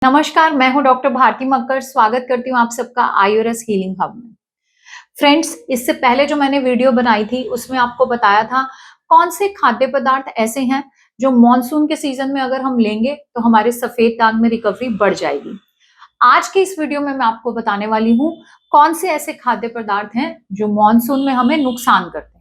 नमस्कार, मैं हूं डॉक्टर भारती मक्कर। स्वागत करती हूं आप सबका आयुरस हीलिंग हब में। फ्रेंड्स, इससे पहले जो मैंने वीडियो बनाई थी उसमें आपको बताया था कौन से खाद्य पदार्थ ऐसे हैं जो मॉनसून के सीजन में अगर हम लेंगे तो हमारे सफेद दाग में रिकवरी बढ़ जाएगी। आज के इस वीडियो में मैं आपको बताने वाली हूँ कौन से ऐसे खाद्य पदार्थ हैं जो मॉनसून में हमें नुकसान करते हैं।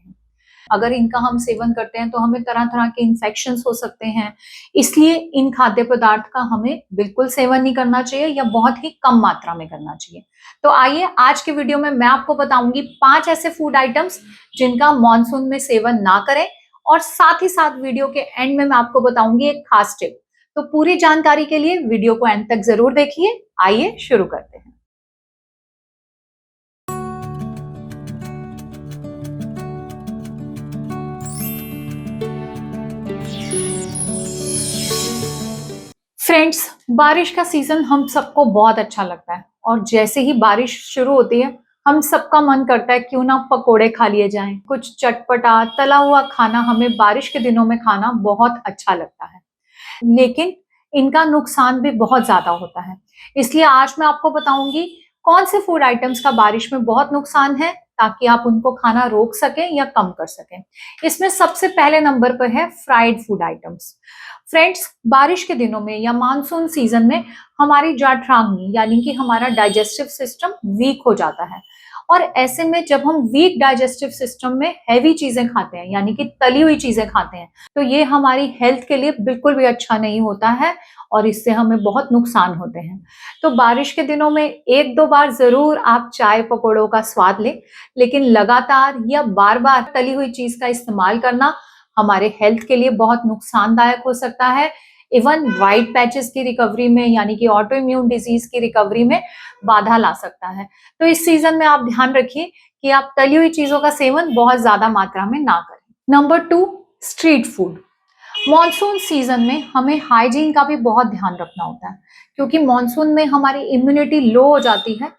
अगर इनका हम सेवन करते हैं तो हमें तरह तरह के इन्फेक्शंस हो सकते हैं, इसलिए इन खाद्य पदार्थ का हमें बिल्कुल सेवन नहीं करना चाहिए या बहुत ही कम मात्रा में करना चाहिए। तो आइए आज के वीडियो में मैं आपको बताऊंगी 5 ऐसे फूड आइटम्स जिनका मॉनसून में सेवन ना करें, और साथ ही साथ वीडियो के एंड में मैं आपको बताऊंगी एक खास टिप। तो पूरी जानकारी के लिए वीडियो को एंड तक जरूर देखिए। आइए शुरू करते हैं। फ्रेंड्स, बारिश का सीजन हम सबको बहुत अच्छा लगता है और जैसे ही बारिश शुरू होती है हम सबका मन करता है क्यों ना पकोड़े खा लिए जाएं। कुछ चटपटा तला हुआ खाना हमें बारिश के दिनों में खाना बहुत अच्छा लगता है, लेकिन इनका नुकसान भी बहुत ज्यादा होता है। इसलिए आज मैं आपको बताऊंगी कौन से फूड आइटम्स का बारिश में बहुत नुकसान है, ताकि आप उनको खाना रोक सकें या कम कर सकें। इसमें सबसे पहले नंबर पर है फ्राइड फूड आइटम्स। फ्रेंड्स, बारिश के दिनों में या मानसून सीजन में हमारी जाठराग्नि यानी कि हमारा डाइजेस्टिव सिस्टम वीक हो जाता है, और ऐसे में जब हम वीक डाइजेस्टिव सिस्टम में हैवी चीजें खाते हैं यानी कि तली हुई चीजें खाते हैं तो ये हमारी हेल्थ के लिए बिल्कुल भी अच्छा नहीं होता है और इससे हमें बहुत नुकसान होते हैं। तो बारिश के दिनों में एक दो बार जरूर आप चाय पकौड़ों का स्वाद लें, लेकिन लगातार या बार बार तली हुई चीज का इस्तेमाल करना हमारे हेल्थ के लिए बहुत नुकसानदायक हो सकता है। इवन व्हाइट पैचेस की रिकवरी में यानी कि ऑटो इम्यून डिजीज की रिकवरी में बाधा ला सकता है। तो इस सीजन में आप ध्यान रखिए कि आप तली हुई चीजों का सेवन बहुत ज्यादा मात्रा में ना करें। Number 2, street food. Monsoon season में हमें हाइजीन का भी बहुत ध्यान रखना होता है, क्योंकि मॉनसून में हमारी इम्यूनिटी लो हो जाती है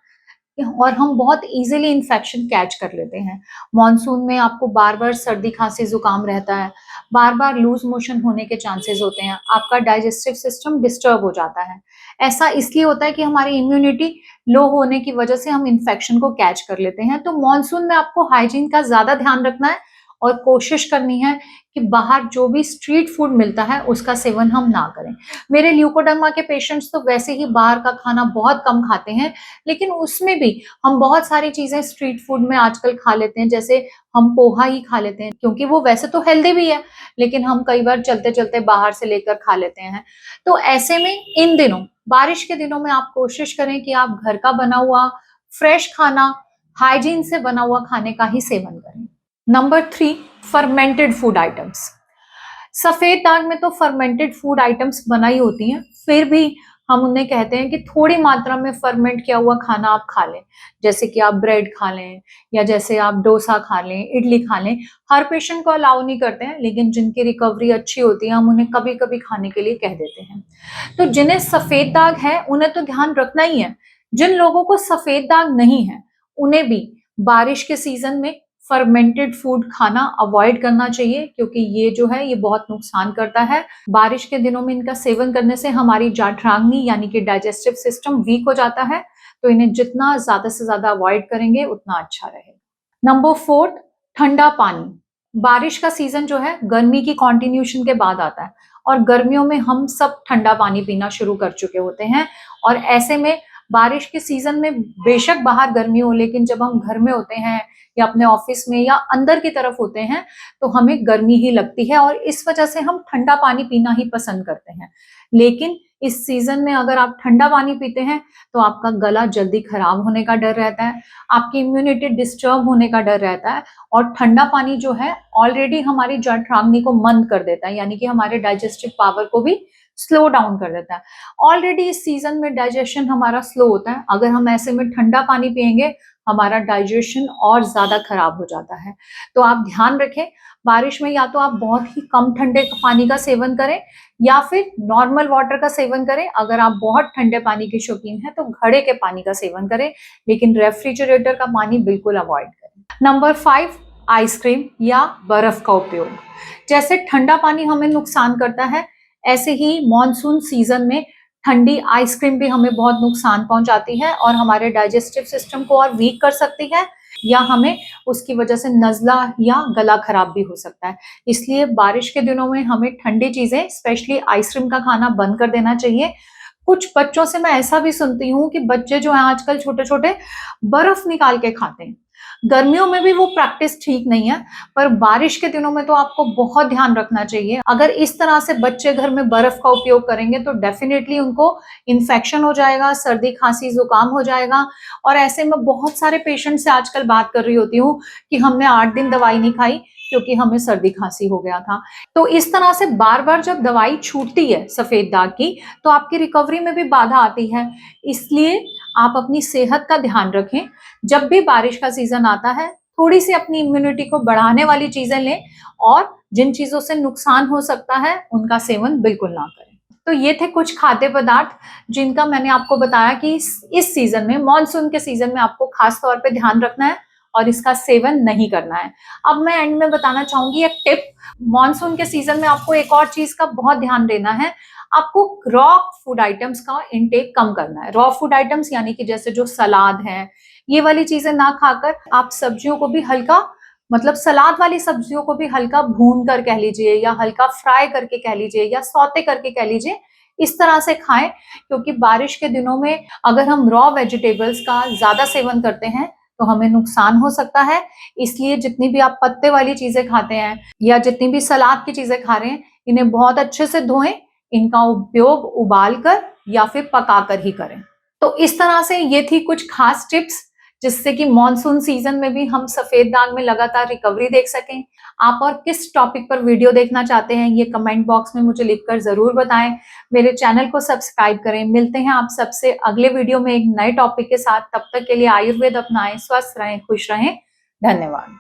और हम बहुत इजीली इन्फेक्शन कैच कर लेते हैं। मॉनसून में आपको बार बार सर्दी खांसी जुकाम रहता है, बार बार लूज मोशन होने के चांसेस होते हैं, आपका डाइजेस्टिव सिस्टम डिस्टर्ब हो जाता है। ऐसा इसलिए होता है कि हमारी इम्यूनिटी लो होने की वजह से हम इन्फेक्शन को कैच कर लेते हैं। तो मॉनसून में आपको हाइजीन का ज्यादा ध्यान रखना है और कोशिश करनी है कि बाहर जो भी स्ट्रीट फूड मिलता है उसका सेवन हम ना करें। मेरे ल्यूकोडर्मा के पेशेंट्स तो वैसे ही बाहर का खाना बहुत कम खाते हैं, लेकिन उसमें भी हम बहुत सारी चीजें स्ट्रीट फूड में आजकल खा लेते हैं। जैसे हम पोहा ही खा लेते हैं क्योंकि वो वैसे तो हेल्दी भी है, लेकिन हम कई बार चलते चलते बाहर से लेकर खा लेते हैं। तो ऐसे में इन दिनों, बारिश के दिनों में आप कोशिश करें कि आप घर का बना हुआ फ्रेश खाना, हाइजीन से बना हुआ खाने का ही सेवन करें। Number 3, fermented food items. सफेद दाग में तो फर्मेंटेड फूड आइटम्स बना ही होती हैं, फिर भी हम उन्हें कहते हैं कि थोड़ी मात्रा में फर्मेंट किया हुआ खाना आप खा लें। जैसे कि आप ब्रेड खा लें या जैसे आप डोसा खा लें, इडली खा लें। हर पेशेंट को अलाउ नहीं करते हैं, लेकिन जिनकी रिकवरी अच्छी होती है हम उन्हें कभी कभी खाने के लिए कह देते हैं। तो जिन्हें सफेद दाग है उन्हें तो ध्यान रखना ही है। जिन लोगों को सफेद दाग नहीं है उन्हें भी बारिश के सीजन में फर्मेंटेड फूड खाना अवॉइड करना चाहिए, क्योंकि ये जो है ये बहुत नुकसान करता है। बारिश के दिनों में इनका सेवन करने से हमारी जाठराग्नि यानी कि डाइजेस्टिव सिस्टम वीक हो जाता है, तो इन्हें जितना ज्यादा से ज्यादा अवॉइड करेंगे उतना अच्छा रहेगा। नंबर 4, ठंडा पानी। बारिश का सीजन जो है गर्मी की कॉन्टिन्यूशन के बाद आता है, और गर्मियों में हम सब ठंडा पानी पीना शुरू कर चुके होते हैं। और ऐसे में बारिश के सीजन में बेशक बाहर गर्मी हो, लेकिन जब हम घर में होते हैं या अपने ऑफिस में या अंदर की तरफ होते हैं तो हमें गर्मी ही लगती है, और इस वजह से हम ठंडा पानी पीना ही पसंद करते हैं। लेकिन इस सीजन में अगर आप ठंडा पानी पीते हैं तो आपका गला जल्दी खराब होने का डर रहता है, आपकी इम्यूनिटी डिस्टर्ब होने का डर रहता है, और ठंडा पानी जो है ऑलरेडी हमारी जाठराग्नि को मंद कर देता है, यानी कि हमारे डाइजेस्टिव पावर को भी स्लो डाउन कर देता है। ऑलरेडी इस सीजन में डाइजेशन हमारा स्लो होता है, अगर हम ऐसे में ठंडा पानी पिएंगे हमारा डाइजेशन और ज्यादा खराब हो जाता है। तो आप ध्यान रखें, बारिश में या तो आप बहुत ही कम ठंडे पानी का सेवन करें या फिर नॉर्मल वाटर का सेवन करें। अगर आप बहुत ठंडे पानी के शौकीन हैं तो घड़े के पानी का सेवन करें, लेकिन रेफ्रिजरेटर का पानी बिल्कुल अवॉइड करें। नंबर 5, आइसक्रीम या बर्फ का उपयोग। जैसे ठंडा पानी हमें नुकसान करता है, ऐसे ही मॉनसून सीजन में ठंडी आइसक्रीम भी हमें बहुत नुकसान पहुंचाती है और हमारे डाइजेस्टिव सिस्टम को और वीक कर सकती है, या हमें उसकी वजह से नज़ला या गला खराब भी हो सकता है। इसलिए बारिश के दिनों में हमें ठंडी चीज़ें, स्पेशली आइसक्रीम का खाना बंद कर देना चाहिए। कुछ बच्चों से मैं ऐसा भी सुनती हूँ कि बच्चे जो हैं आजकल छोटे-छोटे बर्फ निकाल के खाते हैं। गर्मियों में भी वो प्रैक्टिस ठीक नहीं है, पर बारिश के दिनों में तो आपको बहुत ध्यान रखना चाहिए। अगर इस तरह से बच्चे घर में बर्फ का उपयोग करेंगे तो डेफिनिटली उनको इन्फेक्शन हो जाएगा, सर्दी, खांसी, जुकाम हो जाएगा। और ऐसे में बहुत सारे पेशेंट से आजकल बात कर रही होती हूँ कि हमने 8 दिन दवाई नहीं खाई क्योंकि हमें सर्दी खांसी हो गया था। तो इस तरह से बार-बार जब दवाई छूटती है सफेद दाग की, तो आपकी रिकवरी में भी बाधा आती है। इसलिए आप अपनी सेहत का ध्यान रखें। जब भी बारिश का सीजन आता है, थोड़ी सी अपनी इम्यूनिटी को बढ़ाने वाली चीजें लें और जिन चीजों से नुकसान हो सकता है उनका सेवन बिल्कुल ना करें। तो ये थे कुछ खाद्य पदार्थ जिनका मैंने आपको बताया कि इस सीजन में, मानसून के सीजन में आपको खास तौर पे ध्यान रखना है और इसका सेवन नहीं करना है। अब मैं एंड में बताना चाहूंगी एक टिप। मानसून के सीजन में आपको एक और चीज का बहुत ध्यान देना है। आपको रॉ फूड आइटम्स का इंटेक कम करना है। रॉ फूड आइटम्स यानी कि जैसे जो सलाद है, ये वाली चीजें ना खाकर आप सब्जियों को भी हल्का, मतलब सलाद वाली सब्जियों को भी हल्का भून कर कह लीजिए, या हल्का फ्राई करके कह लीजिए, या सौते करके कह लीजिए, इस तरह से खाएं। क्योंकि बारिश के दिनों में अगर हम रॉ वेजिटेबल्स का ज्यादा सेवन करते हैं तो हमें नुकसान हो सकता है। इसलिए जितनी भी आप पत्ते वाली चीजें खाते हैं या जितनी भी सलाद की चीजें खा रहे हैं, इन्हें बहुत अच्छे से धोएं। इनका उपयोग उबाल कर या फिर पका कर ही करें। तो इस तरह से ये थी कुछ खास टिप्स जिससे कि मॉनसून सीजन में भी हम सफेद दाग में लगातार रिकवरी देख सकें। आप और किस टॉपिक पर वीडियो देखना चाहते हैं ये कमेंट बॉक्स में मुझे लिखकर जरूर बताएं। मेरे चैनल को सब्सक्राइब करें। मिलते हैं आप सबसे अगले वीडियो में एक नए टॉपिक के साथ। तब तक के लिए आयुर्वेद अपनाएं, स्वस्थ रहें, खुश रहें। धन्यवाद।